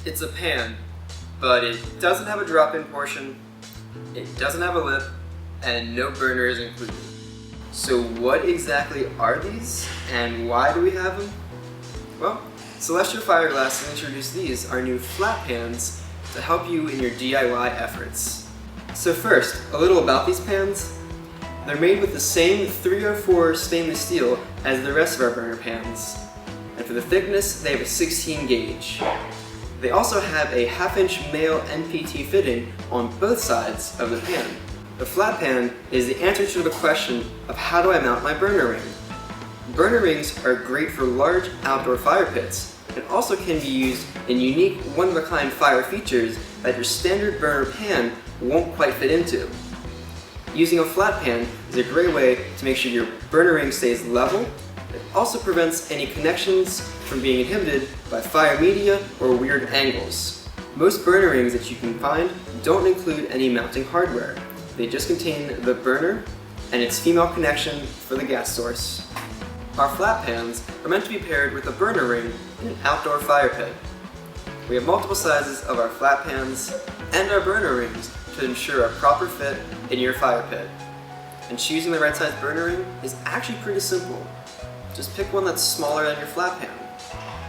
It's a pan, but it doesn't have a drop-in portion, it doesn't have a lip, and no burner is included. So what exactly are these, and why do we have them? Well, Celestial Fireglass has introduced these, our new flat pans, to help you in your DIY efforts. So first, a little about these pans. They're made with the same 304 stainless steel as the rest of our burner pans. And for the thickness, they have a 16 gauge. They also have a 1/2 inch male NPT fitting on both sides of the pan. The flat pan is the answer to the question of how do I mount my burner ring. Burner rings are great for large outdoor fire pits and also can be used in unique one-of-a-kind fire features that your standard burner pan won't quite fit into. Using a flat pan is a great way to make sure your burner ring stays level. It also prevents any connections from being inhibited by fire media or weird angles. Most burner rings that you can find don't include any mounting hardware. They just contain the burner and its female connection for the gas source. Our flat pans are meant to be paired with a burner ring in an outdoor fire pit. We have multiple sizes of our flat pans and our burner rings to ensure a proper fit in your fire pit. And choosing the right size burner ring is actually pretty simple. Just pick one that's smaller than your flat pan.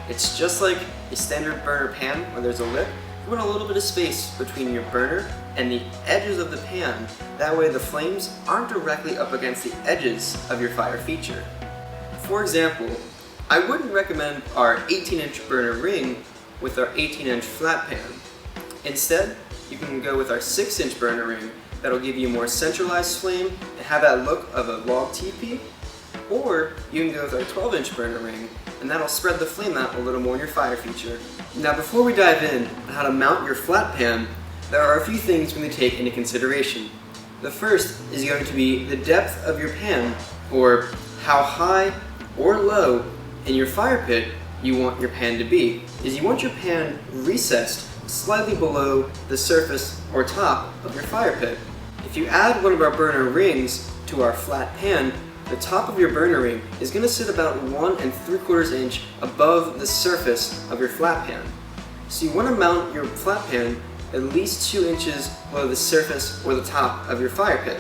It's just like a standard burner pan where there's a lip. You want a little bit of space between your burner and the edges of the pan. That way the flames aren't directly up against the edges of your fire feature. For example, I wouldn't recommend our 18-inch burner ring with our 18-inch flat pan. Instead, you can go with our 6-inch burner ring that'll give you a more centralized flame and have that look of a log teepee. Or you can go with our 12-inch burner ring and that'll spread the flame out a little more in your fire feature. Now before we dive in on how to mount your flat pan, there are a few things we need to take into consideration. The first is going to be the depth of your pan, or how high or low in your fire pit you want your pan to be. You want your pan recessed slightly below the surface or top of your fire pit. If you add one of our burner rings to our flat pan, the top of your burner ring is going to sit about 1 3/4 inch above the surface of your flat pan. So you want to mount your flat pan at least 2 inches below the surface or the top of your fire pit.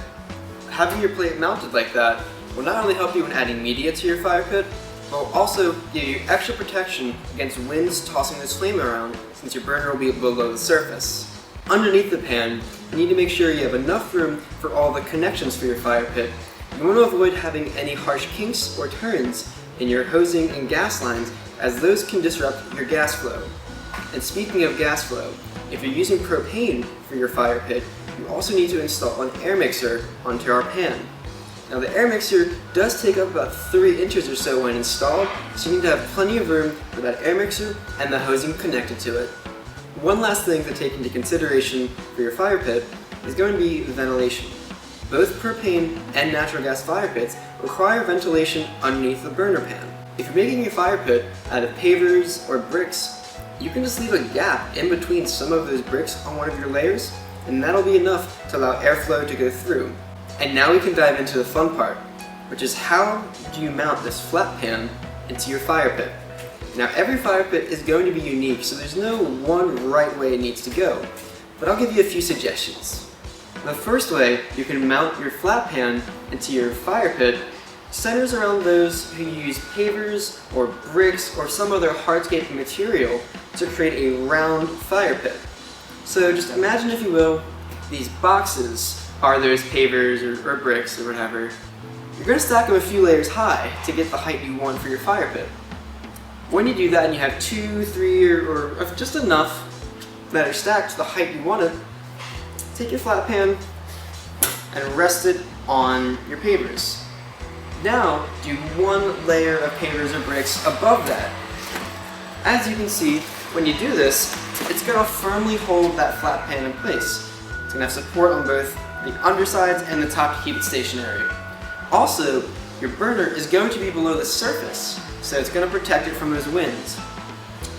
Having your plate mounted like that will not only help you in adding media to your fire pit, but will also give you extra protection against winds tossing this flame around, since your burner will be below the surface. Underneath the pan, you need to make sure you have enough room for all the connections for your fire pit. You want to avoid having any harsh kinks or turns in your hosing and gas lines, as those can disrupt your gas flow. And speaking of gas flow, if you're using propane for your fire pit, you also need to install an air mixer onto our pan. Now the air mixer does take up about 3 inches or so when installed, so you need to have plenty of room for that air mixer and the hosing connected to it. One last thing to take into consideration for your fire pit is going to be ventilation. Both propane and natural gas fire pits require ventilation underneath the burner pan. If you're making your fire pit out of pavers or bricks, you can just leave a gap in between some of those bricks on one of your layers, and that'll be enough to allow airflow to go through. And now we can dive into the fun part, which is how do you mount this flat pan into your fire pit. Now every fire pit is going to be unique, so there's no one right way it needs to go, but I'll give you a few suggestions. The first way you can mount your flat pan into your fire pit centers around those who use pavers or bricks or some other hardscape material to create a round fire pit. So just imagine, if you will, these boxes are those pavers or bricks or whatever. You're going to stack them a few layers high to get the height you want for your fire pit. When you do that and you have 2, 3, or just enough that are stacked to the height you want it, take your flat pan and rest it on your pavers. Now do 1 layer of pavers or bricks above that. As you can see, when you do this, it's going to firmly hold that flat pan in place. It's going to have support on both the undersides and the top to keep it stationary. Also, your burner is going to be below the surface, so it's going to protect it from those winds.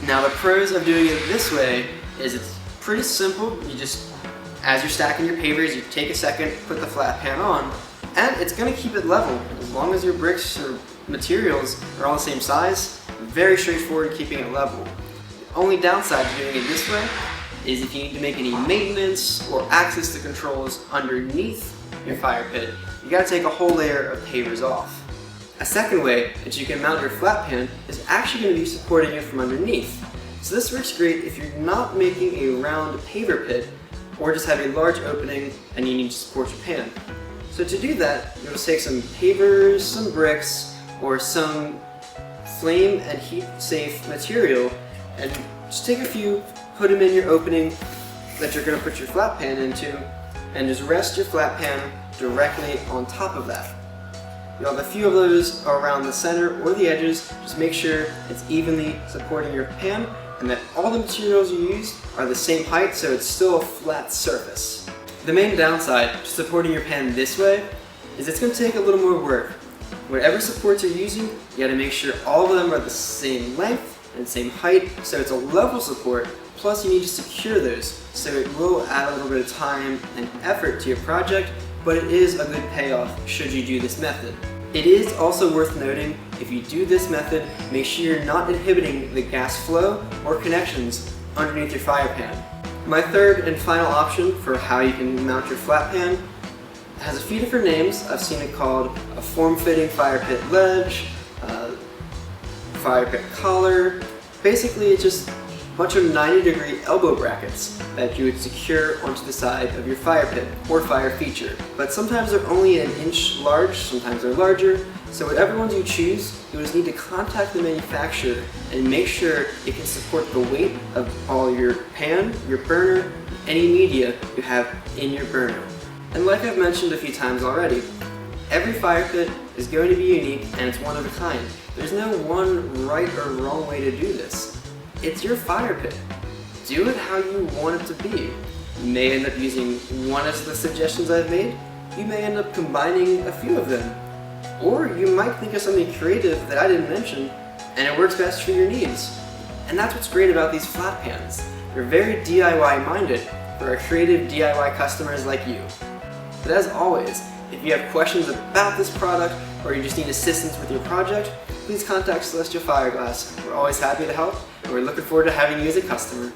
Now the pros of doing it this way is it's pretty simple. You just, as you're stacking your pavers, you take a second, put the flat pan on, and it's going to keep it level. As long as your bricks or materials are all the same size, very straightforward keeping it level. Only downside to doing it this way is if you need to make any maintenance or access the controls underneath your fire pit, you gotta take a whole layer of pavers off. A second way that you can mount your flat pan is actually going to be supporting it from underneath. So this works great if you're not making a round paver pit or just have a large opening and you need to support your pan. So to do that, you'll just take some pavers, some bricks, or some flame and heat safe material and just take a few, put them in your opening that you're going to put your flat pan into, and just rest your flat pan directly on top of that. You'll have a few of those around the center or the edges. Just make sure it's evenly supporting your pan and that all the materials you use are the same height so it's still a flat surface. The main downside to supporting your pan this way is it's going to take a little more work. Whatever supports you're using, you got to make sure all of them are the same length and same height so it's a level support. Plus you need to secure those, so it will add a little bit of time and effort to your project, but it is a good payoff should you do this method. It is also worth noting, if you do this method, make sure you're not inhibiting the gas flow or connections underneath your fire pan. My third and final option for how you can mount your flat pan has a few different names. I've seen it called a form-fitting fire pit ledge, fire pit collar. Basically it's just bunch of 90-degree elbow brackets that you would secure onto the side of your fire pit or fire feature. But sometimes they're only an inch large, sometimes they're larger, so whatever ones you choose, you just need to contact the manufacturer and make sure it can support the weight of all your pan, your burner, any media you have in your burner. And like I've mentioned a few times already, every fire pit is going to be unique and it's one of a kind. There's no one right or wrong way to do this. It's your fire pit. Do it how you want it to be. You may end up using one of the suggestions I've made. You may end up combining a few of them. Or you might think of something creative that I didn't mention and it works best for your needs. And that's what's great about these flat pans. They're very DIY minded for our creative DIY customers like you. But as always, if you have questions about this product or you just need assistance with your project, please contact Celestial Fireglass. We're always happy to help and we're looking forward to having you as a customer.